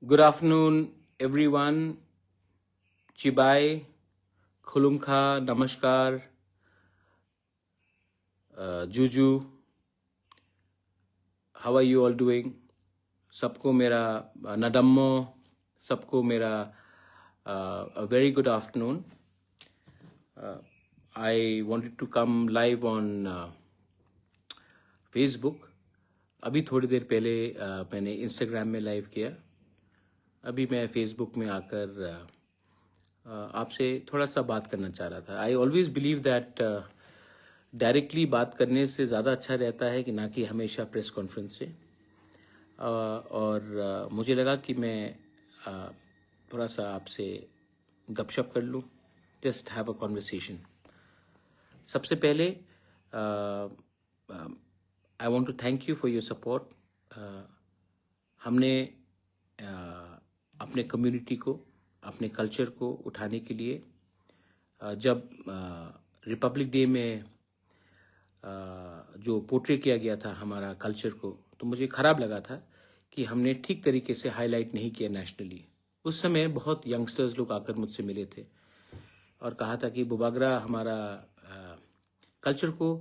Good afternoon, everyone. Chibai, Khulumkha, Namaskar, Juju. How are you all doing? सबको मेरा नडम्मो, सबको मेरा a very good afternoon. I wanted to come live on Facebook. अभी थोड़ी देर पहले मैंने Instagram में लाइव किया. अभी मैं फेसबुक में आकर आपसे थोड़ा सा बात करना चाह रहा था. I always believe that directly बात करने से ज़्यादा अच्छा रहता है कि ना कि हमेशा प्रेस कॉन्फ्रेंस से. और मुझे लगा कि मैं थोड़ा सा आपसे गपशप कर लूँ, जस्ट हैव अ कॉन्वर्सेशन. सबसे पहले I want to thank you for your support. हमने अपने कम्युनिटी को, अपने कल्चर को उठाने के लिए जब रिपब्लिक डे में जो पोर्ट्रे किया गया था हमारा कल्चर को, तो मुझे ख़राब लगा था कि हमने ठीक तरीके से हाईलाइट नहीं किया नेशनली. उस समय बहुत यंगस्टर्स लोग आकर मुझसे मिले थे और कहा था कि बुबागरा हमारा कल्चर को,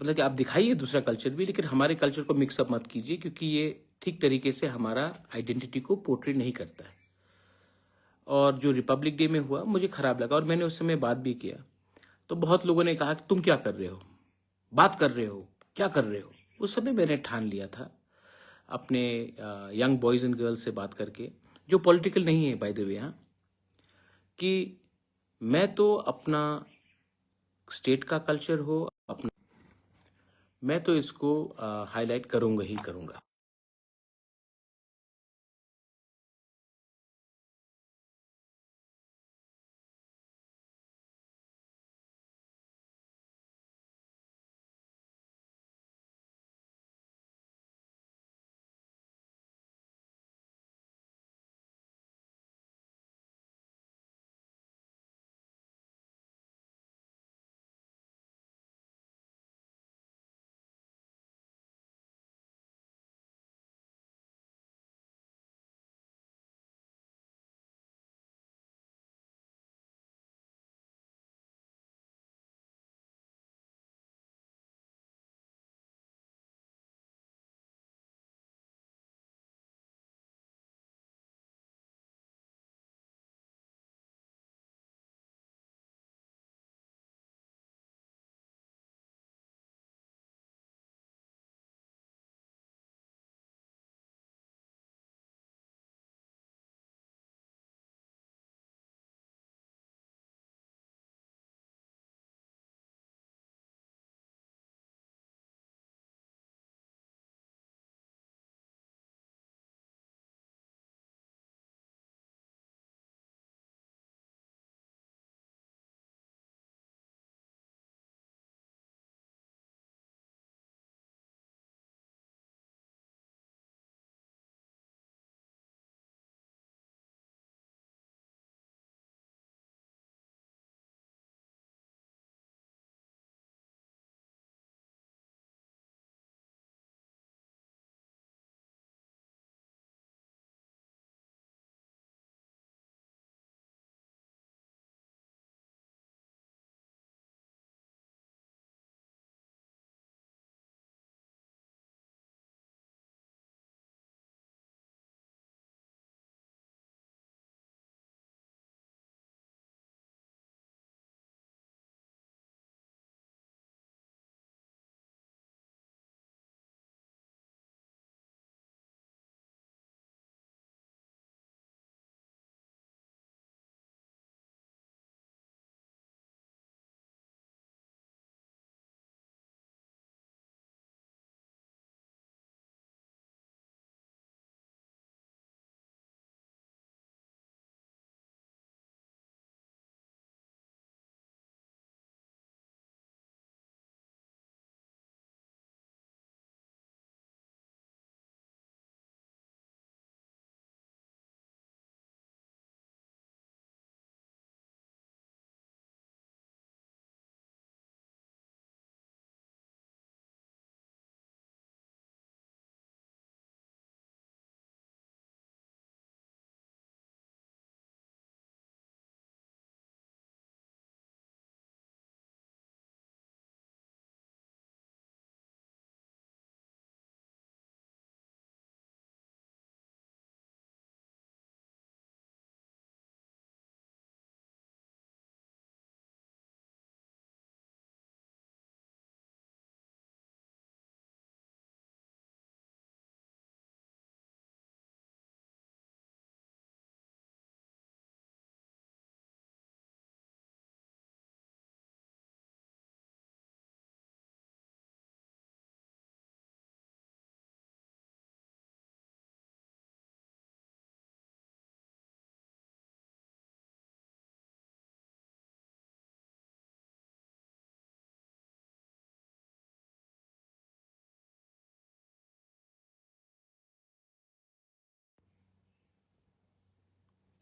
मतलब कि आप दिखाइए दूसरा कल्चर भी, लेकिन हमारे कल्चर को मिक्सअप मत कीजिए क्योंकि ये ठीक तरीके से हमारा आइडेंटिटी को पोर्ट्रे नहीं करता है. और जो रिपब्लिक डे में हुआ मुझे ख़राब लगा और मैंने उस समय बात भी किया. तो बहुत लोगों ने कहा कि तुम क्या कर रहे हो, बात कर रहे हो, क्या कर रहे हो. उस समय मैंने ठान लिया था अपने यंग बॉयज़ एंड गर्ल्स से बात करके, जो पॉलिटिकल नहीं है बाय द वे, हाँ, कि मैं तो अपना स्टेट का कल्चर हो अपना, मैं तो इसको हाईलाइट करूँगा ही करूँगा.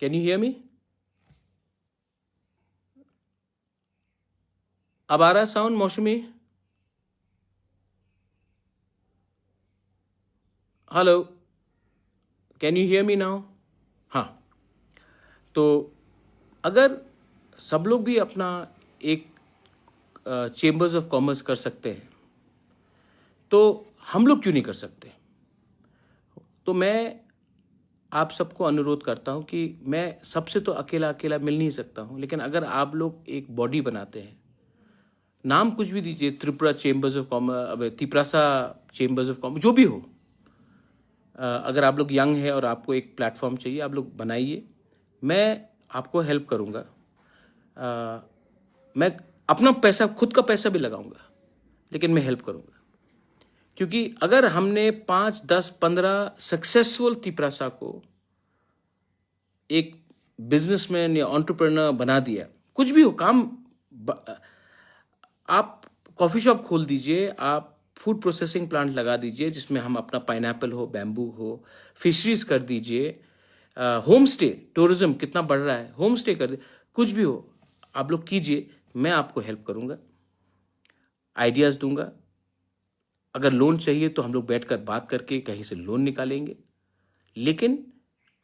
Can you hear me? अब आ रहा साउंड मौसमी? Hello, can you hear me now? हाँ, तो अगर सब लोग भी अपना एक चेम्बर्स ऑफ कॉमर्स कर सकते हैं तो हम लोग क्यों नहीं कर सकते? तो मैं आप सबको अनुरोध करता हूं कि मैं सबसे तो अकेला अकेला मिल नहीं सकता हूं, लेकिन अगर आप लोग एक बॉडी बनाते हैं, नाम कुछ भी दीजिए, Tripura chambers of commerce, Tiprasa chambers of commerce, जो भी हो, अगर आप लोग यंग है और आपको एक प्लेटफॉर्म चाहिए, आप लोग बनाइए, मैं आपको हेल्प करूंगा। मैं अपना पैसा, खुद का पैसा भी लगाऊंगा, लेकिन मैं हेल्प करूंगा। क्योंकि अगर हमने 5, 10, 15 सक्सेसफुल तिपरासा को एक बिजनेसमैन या एंटरप्रेन्योर बना दिया, कुछ भी हो काम, आप कॉफी शॉप खोल दीजिए, आप फूड प्रोसेसिंग प्लांट लगा दीजिए जिसमें हम अपना पाइनएप्पल हो, बैम्बू हो, फिशरीज कर दीजिए, होम स्टे, टूरिज्म कितना बढ़ रहा है, होम स्टे कर दीजिए, कुछ भी हो आप लोग कीजिए, मैं आपको हेल्प करूंगा, आइडियाज दूंगा। अगर लोन चाहिए तो हम लोग बैठकर बात करके कहीं से लोन निकालेंगे। लेकिन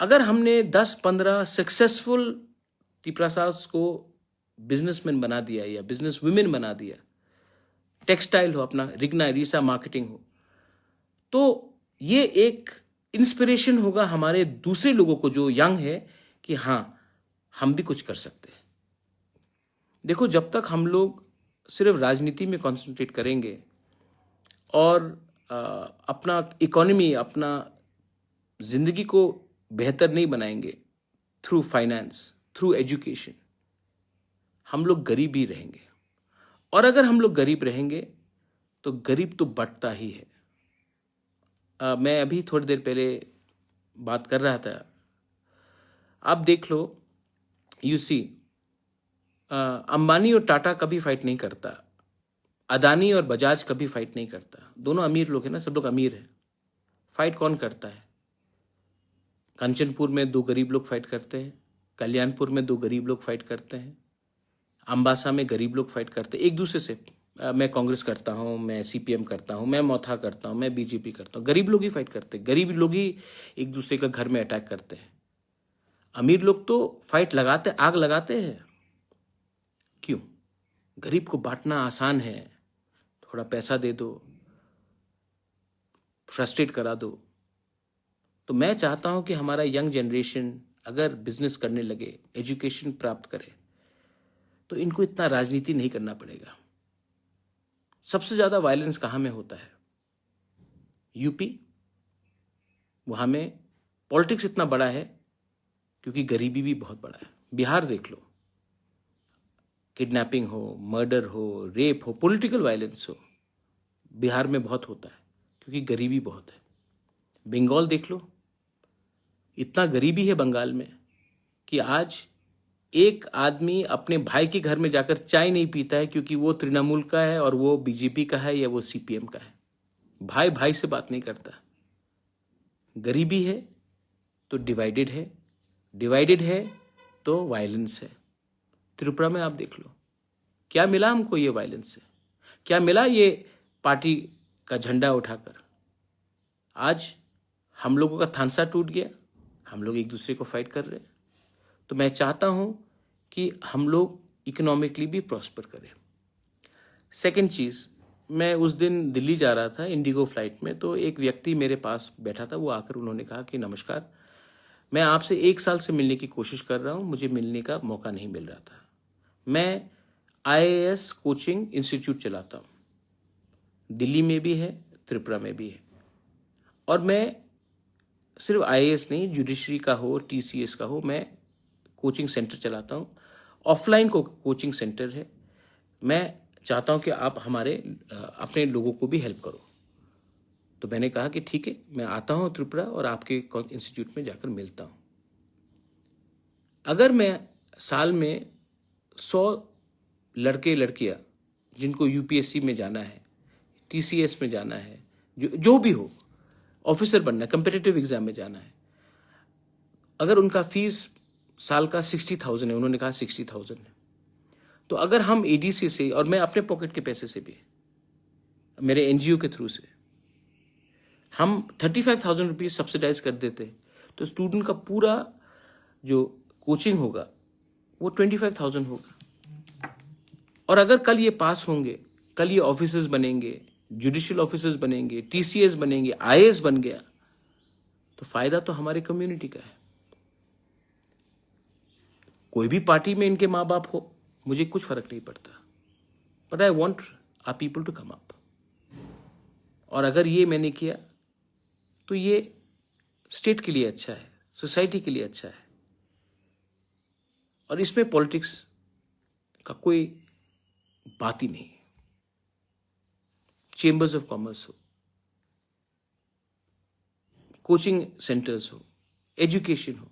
अगर हमने 10-15 सक्सेसफुल तिपरासास को बिजनेसमैन बना दिया या बिजनेस वुमेन बना दिया, टेक्सटाइल हो अपना, रिग्ना रीसा मार्केटिंग हो, तो ये एक इंस्पिरेशन होगा हमारे दूसरे लोगों को जो यंग है कि हाँ, हम भी कुछ कर सकते हैं। देखो, जब तक हम लोग सिर्फ राजनीति में कंसंट्रेट करेंगे और अपना इकोनॉमी, अपना जिंदगी को बेहतर नहीं बनाएंगे थ्रू फाइनेंस, थ्रू एजुकेशन, हम लोग गरीब ही रहेंगे। और अगर हम लोग गरीब रहेंगे तो गरीब तो बढ़ता ही है। मैं अभी थोड़ी देर पहले बात कर रहा था, आप देख लो, यू सी, अंबानी और टाटा कभी फाइट नहीं करता, अदानी और बजाज कभी फाइट नहीं करता, दोनों अमीर लोग हैं ना, सब लोग अमीर हैं। फाइट कौन करता है? कंचनपुर में 2 गरीब लोग फाइट करते हैं, कल्याणपुर में 2 गरीब लोग फाइट करते हैं, अम्बासा में गरीब लोग फाइट करते हैं एक दूसरे से। मैं कांग्रेस करता हूँ, मैं सीपीएम करता हूँ, मैं मोथा करता हूँ, मैं बीजेपी करता हूँ, गरीब लोग ही फाइट करते हैं, गरीब लोग ही एक दूसरे का घर में अटैक करते हैं। अमीर लोग तो फाइट लगाते, आग लगाते हैं। क्यों? गरीब को बांटना आसान है, थोड़ा पैसा दे दो, फ्रस्ट्रेट करा दो। तो मैं चाहता हूं कि हमारा यंग जनरेशन अगर बिजनेस करने लगे, एजुकेशन प्राप्त करे, तो इनको इतना राजनीति नहीं करना पड़ेगा। सबसे ज्यादा वायलेंस कहां में होता है? यूपी, वहां में पॉलिटिक्स इतना बड़ा है क्योंकि गरीबी भी बहुत बड़ा है। बिहार देख लो, किडनैपिंग हो, मर्डर हो, रेप हो, पॉलिटिकल वायलेंस हो, बिहार में बहुत होता है क्योंकि गरीबी बहुत है। बंगाल देख लो, इतना गरीबी है बंगाल में कि आज एक आदमी अपने भाई के घर में जाकर चाय नहीं पीता है क्योंकि वो तृणमूल का है और वो बीजेपी का है या वो सीपीएम का है। भाई भाई से बात नहीं करता। गरीबी है तो डिवाइडेड है, डिवाइडेड है तो वायलेंस है। त्रिपुरा में आप देख लो, क्या मिला हमको ये वायलेंस से? क्या मिला ये पार्टी का झंडा उठाकर? आज हम लोगों का थानसा टूट गया, हम लोग एक दूसरे को फाइट कर रहे हैं। तो मैं चाहता हूं कि हम लोग इकोनॉमिकली भी प्रॉस्पर करें। सेकंड चीज, मैं उस दिन दिल्ली जा रहा था इंडिगो फ्लाइट में, तो एक व्यक्ति मेरे पास बैठा था, वो आकर उन्होंने कहा कि नमस्कार, मैं आपसे 1 साल से मिलने की कोशिश कर रहा हूं, मुझे मिलने का मौका नहीं मिल रहा था। मैं IAS कोचिंग इंस्टीट्यूट चलाता हूं, दिल्ली में भी है, त्रिपुरा में भी है, और मैं सिर्फ IAS नहीं, जुडिशरी का हो, TCS का हो, मैं कोचिंग सेंटर चलाता हूं। ऑफलाइन को कोचिंग सेंटर है। मैं चाहता हूं कि आप हमारे अपने लोगों को भी हेल्प करो। तो मैंने कहा कि ठीक है, मैं आता हूं त्रिपुरा और आपके इंस्टीट्यूट में जाकर मिलता हूं। अगर मैं साल में 100 लड़के लड़कियां जिनको UPSC में जाना है, TCS में जाना है, जो भी हो, ऑफिसर बनना है, कम्पिटिटिव एग्जाम में जाना है, अगर उनका फीस साल का 60,000 है, उन्होंने कहा 60,000 है। तो अगर हम एडीसी से, और मैं अपने पॉकेट के पैसे से भी, मेरे एनजीओ के थ्रू से हम 35,000 रुपीज सब्सिडाइज कर देते, तो स्टूडेंट का पूरा जो कोचिंग होगा वो 25,000 होगा। और अगर कल ये पास होंगे, कल ये ऑफिसर्स बनेंगे, जुडिशियल ऑफिसर्स बनेंगे, टीसीएस बनेंगे, आईएएस बन गया, तो फायदा तो हमारे कम्युनिटी का है। कोई भी पार्टी में इनके माँ बाप हो, मुझे कुछ फर्क नहीं पड़ता, but I want our people to come up. और अगर ये मैंने किया तो ये स्टेट के लिए अच्छा है, सोसाइटी के लिए अच्छा है, और इसमें पॉलिटिक्स का कोई बात ही नहीं। चेंबर्स ऑफ कॉमर्स हो, कोचिंग सेंटर्स हो, एजुकेशन हो,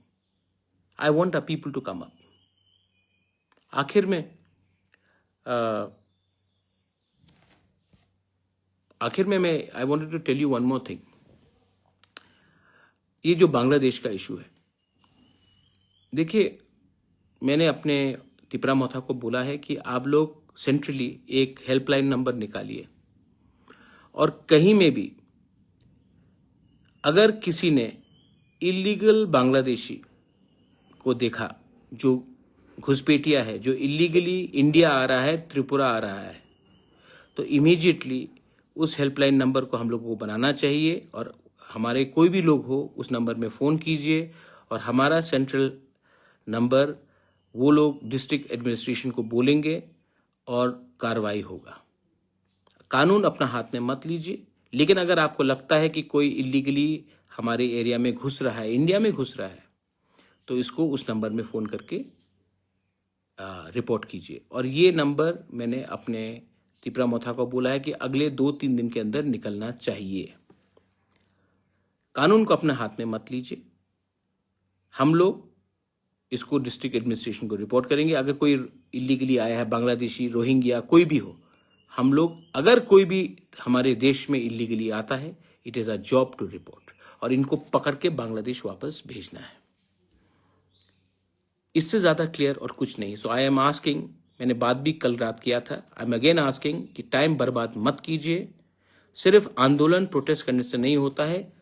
I want our people to come up. आखिर में मैं I wanted to tell you one more thing. ये जो बांग्लादेश का इशू है, देखिए, मैंने अपने तिपरा मोथा को बोला है कि आप लोग सेंट्रली एक हेल्पलाइन नंबर निकालिए, और कहीं में भी अगर किसी ने इलीगल बांग्लादेशी को देखा, जो घुसपैठिया है, जो इलीगली इंडिया आ रहा है, त्रिपुरा आ रहा है, तो इमीडिएटली उस हेल्पलाइन नंबर को हम लोगों को बनाना चाहिए, और हमारे कोई भी लोग हो उस नंबर में फ़ोन कीजिए, और हमारा सेंट्रल नंबर वो लोग डिस्ट्रिक्ट एडमिनिस्ट्रेशन को बोलेंगे और कार्रवाई होगा। कानून अपना हाथ में मत लीजिए, लेकिन अगर आपको लगता है कि कोई इलीगली हमारे एरिया में घुस रहा है, इंडिया में घुस रहा है, तो इसको उस नंबर में फ़ोन करके रिपोर्ट कीजिए। और ये नंबर मैंने अपने तिपरा मोथा को बोला है कि अगले 2-3 दिन के अंदर निकलना चाहिए। कानून को अपने हाथ में मत लीजिए। हम लोग इसको डिस्ट्रिक्ट एडमिनिस्ट्रेशन को रिपोर्ट करेंगे। अगर कोई इलीगली आया है, बांग्लादेशी, रोहिंग्या, कोई भी हो, हम लोग, अगर कोई भी हमारे देश में इलीगली आता है, it is a job to report, और इनको पकड़ के बांग्लादेश वापस भेजना है। इससे ज़्यादा क्लियर और कुछ नहीं। सो आई एम आस्किंग, मैंने बात भी कल रात किया था, आई एम अगेन आस्किंग कि टाइम बर्बाद मत कीजिए। सिर्फ आंदोलन, प्रोटेस्ट करने से नहीं होता है,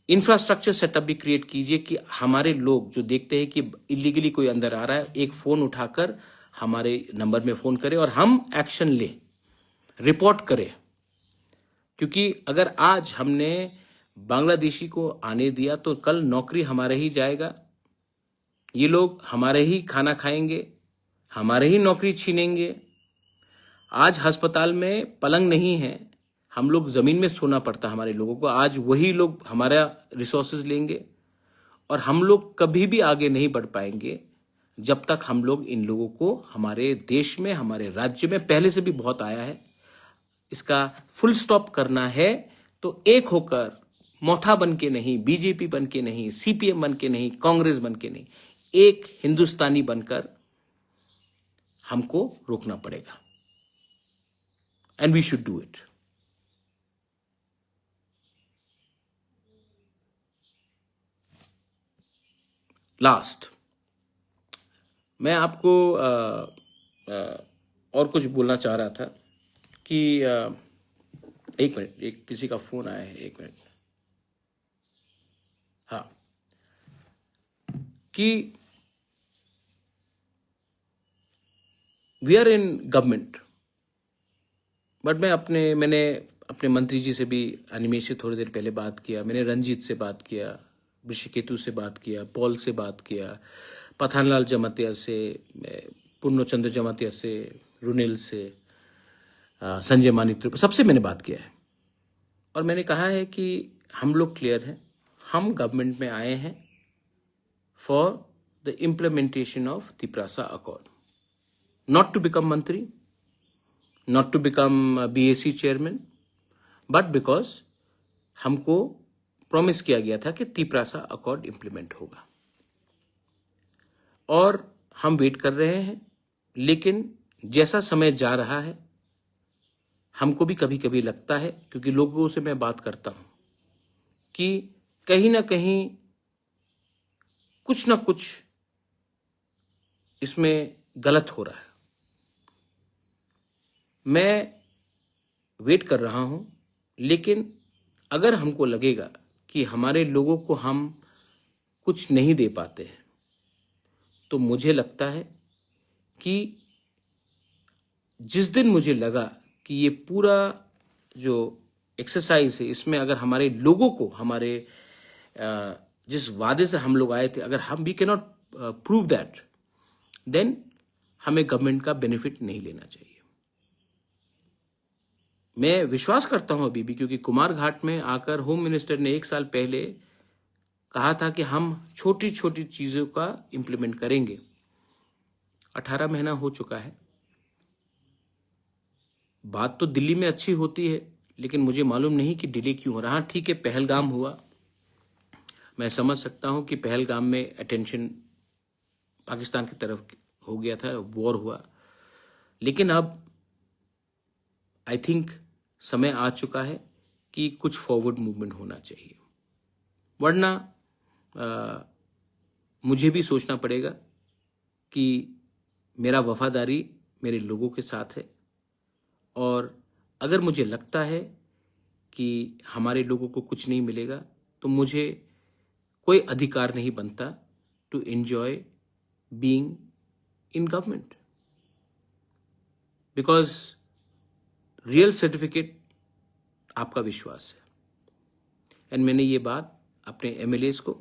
इंफ्रास्ट्रक्चर सेटअप भी क्रिएट कीजिए कि हमारे लोग जो देखते हैं कि इलीगली कोई अंदर आ रहा है, एक फ़ोन उठाकर हमारे नंबर में फ़ोन करें और हम एक्शन लें, रिपोर्ट करें। क्योंकि अगर आज हमने बांग्लादेशी को आने दिया तो कल नौकरी हमारे ही जाएगा, ये लोग हमारे ही खाना खाएंगे, हमारे ही नौकरी छीनेंगे। आज अस्पताल में पलंग नहीं है, हम लोग ज़मीन में सोना पड़ता हमारे लोगों को, आज वही लोग हमारा रिसोर्सेज लेंगे, और हम लोग कभी भी आगे नहीं बढ़ पाएंगे जब तक हम लोग इन लोगों को हमारे देश में, हमारे राज्य में, पहले से भी बहुत आया है, इसका फुल स्टॉप करना है। तो एक होकर, मोथा बन के नहीं, बीजेपी बन के नहीं, सीपीएम बन के नहीं, कांग्रेस बन के नहीं, एक हिंदुस्तानी बनकर हमको रोकना पड़ेगा, and we should do it. Last, मैं आपको और कुछ बोलना चाह रहा था कि एक मिनट, एक किसी का फोन आया है, एक मिनट। हाँ, कि we are in government, but मैंने अपने मंत्री जी से भी, अनिमेश से थोड़ी देर पहले बात किया, मैंने रंजीत से बात किया, ऋषिकेतु से बात किया, पॉल से बात किया, पठानलाल जमातिया से, पूर्णचंद्र जमातिया से, रुनेल से, संजय मानिक, सबसे मैंने बात किया है। और मैंने कहा है कि हम लोग क्लियर हैं, हम गवर्नमेंट में आए हैं for the implementation of Tiprasa accord, not to become मंत्री, not to become BAC chairman, but because हमको प्रॉमिस किया गया था कि तिपरासा अकॉर्ड इंप्लीमेंट होगा, और हम वेट कर रहे हैं। लेकिन जैसा समय जा रहा है, हमको भी कभी कभी लगता है, क्योंकि लोगों से मैं बात करता हूं, कि कहीं ना कहीं कुछ ना कुछ इसमें गलत हो रहा है। मैं वेट कर रहा हूं, लेकिन अगर हमको लगेगा कि हमारे लोगों को हम कुछ नहीं दे पाते हैं, तो मुझे लगता है कि जिस दिन मुझे लगा कि ये पूरा जो एक्सरसाइज है, इसमें अगर हमारे लोगों को हमारे जिस वादे से हम लोग आए थे, अगर हम we can not prove that, then हमें गवर्नमेंट का बेनिफिट नहीं लेना चाहिए। मैं विश्वास करता हूं अभी भी, क्योंकि कुमार घाट में आकर होम मिनिस्टर ने 1 साल पहले कहा था कि हम छोटी छोटी चीजों का इंप्लीमेंट करेंगे। 18 महीना हो चुका है। बात तो दिल्ली में अच्छी होती है, लेकिन मुझे मालूम नहीं कि डिले क्यों हो रहा। ठीक है, पहलगाम हुआ, मैं समझ सकता हूं कि पहलगाम में अटेंशन पाकिस्तान की तरफ हो गया था, वॉर हुआ, लेकिन अब आई थिंक समय आ चुका है कि कुछ फॉरवर्ड मूवमेंट होना चाहिए, वरना मुझे भी सोचना पड़ेगा कि मेरा वफादारी मेरे लोगों के साथ है, और अगर मुझे लगता है कि हमारे लोगों को कुछ नहीं मिलेगा, तो मुझे कोई अधिकार नहीं बनता to enjoy being in government, because real certificate आपका विश्वास है। एंड मैंने ये बात अपने एमएलएस को,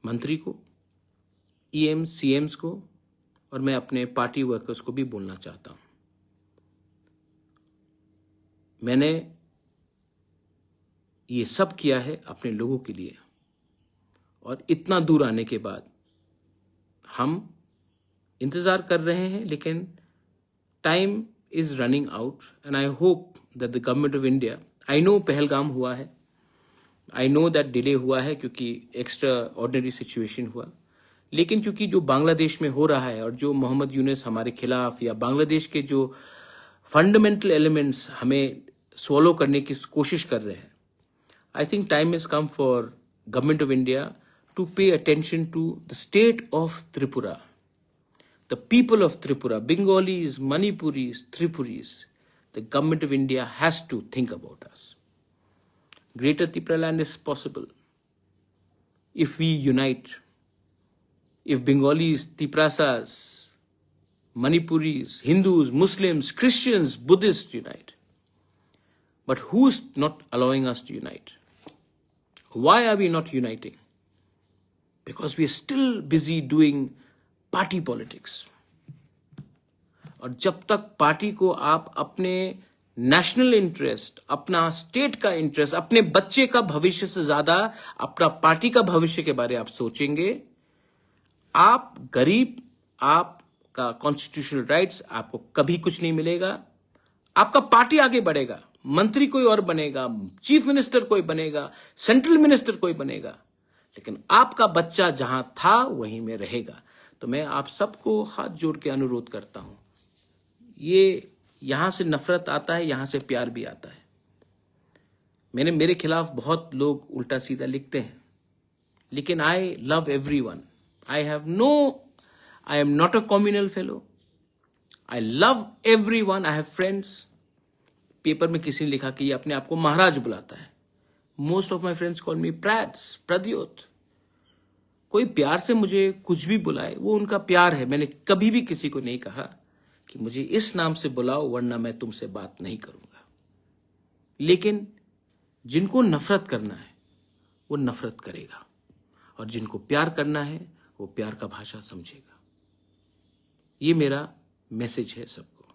मंत्री को, ईएम सीएम्स को, और मैं अपने पार्टी वर्कर्स को भी बोलना चाहता हूं। मैंने ये सब किया है अपने लोगों के लिए, और इतना दूर आने के बाद हम इंतजार कर रहे हैं, लेकिन time is running out, and I hope that the government of India, I know Pahalgam हुआ है, I know that delay हुआ है क्योंकि एक्स्ट्रा ऑर्डिनरी सिचुएशन हुआ, लेकिन क्योंकि जो बांग्लादेश में हो रहा है और जो मोहम्मद यूनुस हमारे खिलाफ, या बांग्लादेश के जो फंडामेंटल एलिमेंट्स हमें सॉल्व करने की कोशिश कर रहे हैं, I think time is come for government of India to pay attention to the state of Tripura, the people of Tripura, Bengalis, Manipuris, Tripuris. The government of India has to think about us. Greater Tripura land is possible if we unite. If Bengalis, Triprasas, Manipuris, Hindus, Muslims, Christians, Buddhists unite. But who's not allowing us to unite? Why are we not uniting? Because we are still busy doing party politics. और जब तक party को आप अपने national interest, अपना state का interest, अपने बच्चे का भविष्य से ज्यादा अपना पार्टी का भविष्य के बारे में आप सोचेंगे, आप गरीब, आपका कॉन्स्टिट्यूशनल राइट्स, आपको कभी कुछ नहीं मिलेगा। आपका पार्टी आगे बढ़ेगा, मंत्री कोई और बनेगा, चीफ मिनिस्टर कोई बनेगा, सेंट्रल मिनिस्टर कोई बनेगा, लेकिन आपका बच्चा जहां था वहीं में रहेगा। तो मैं आप सबको हाथ जोड़ के अनुरोध करता हूं, ये यहां से नफरत आता है, यहां से प्यार भी आता है। मेरे खिलाफ बहुत लोग उल्टा सीधा लिखते हैं, लेकिन I love everyone. I am not a communal fellow. I love everyone. I have friends. Paper में किसी ने लिखा कि ये अपने आप को महाराज बुलाता है। Most of my friends call मी प्रद्योत। कोई प्यार से मुझे कुछ भी बुलाए, वो उनका प्यार है। मैंने कभी भी किसी को नहीं कहा कि मुझे इस नाम से बुलाओ वरना मैं तुमसे बात नहीं करूंगा। लेकिन जिनको नफरत करना है वो नफरत करेगा, और जिनको प्यार करना है वो प्यार का भाषा समझेगा। ये मेरा मैसेज है सबको।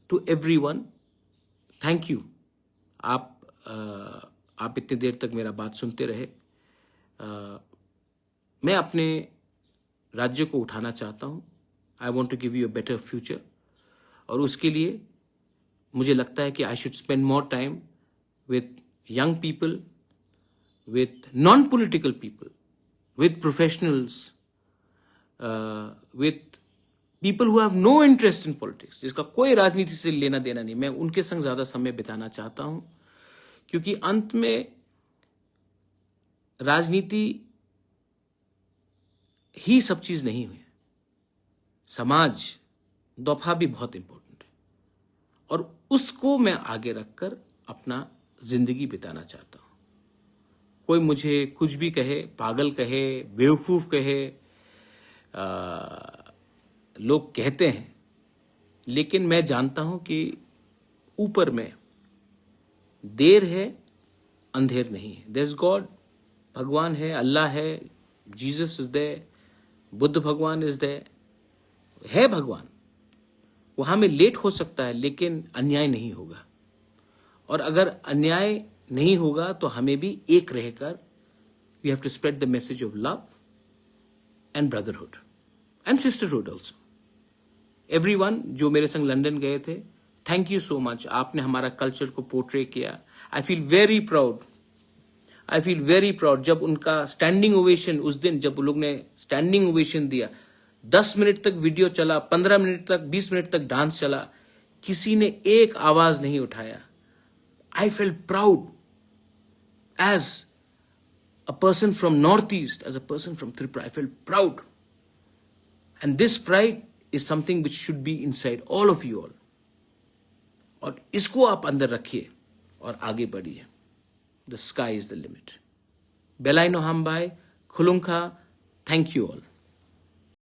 To everyone, thank you. आप इतनी देर तक मेरा बात सुनते रहे। मैं अपने राज्य को उठाना चाहता हूं। I want to give you a better future, और उसके लिए मुझे लगता है कि I should spend more time with young people, with non political people, with professionals, with people who have no interest in politics, जिसका कोई राजनीति से लेना देना नहीं। मैं उनके संग ज्यादा समय बिताना चाहता हूं, क्योंकि अंत में राजनीति ही सब चीज नहीं हुई। समाज दफा भी बहुत इंपॉर्टेंट है और उसको मैं आगे रखकर अपना जिंदगी बिताना चाहता हूं। कोई मुझे कुछ भी कहे, पागल कहे, बेवकूफ कहे, लोग कहते हैं, लेकिन मैं जानता हूं कि ऊपर में देर है, अंधेर नहीं है। देयर इज गॉड, भगवान है, अल्लाह है, जीसस इज देयर, बुद्ध भगवान इज देयर, है भगवान। वहां में लेट हो सकता है लेकिन अन्याय नहीं होगा। और अगर अन्याय नहीं होगा तो हमें भी एक रहकर we have to spread the message of love and brotherhood and sisterhood also. Everyone जो मेरे संग लंदन गए थे, थैंक यू सो मच। आपने हमारा कल्चर को पोर्ट्रे किया। I feel very proud, I feel very proud. जब उनका स्टैंडिंग ओवेशन, उस दिन जब लोग ने स्टैंडिंग ओवेशन दिया, 10 मिनट तक वीडियो चला, 15 मिनट तक, 20 मिनट तक डांस चला, किसी ने एक आवाज नहीं उठाया। I feel proud as a person from North East, as a person from Tripura. I feel proud and this pride is something which should be inside all of you all. और इसको आप अंदर रखिए और आगे बढ़िए। The sky is the limit. Belai no hambai, khulungka, thank you all.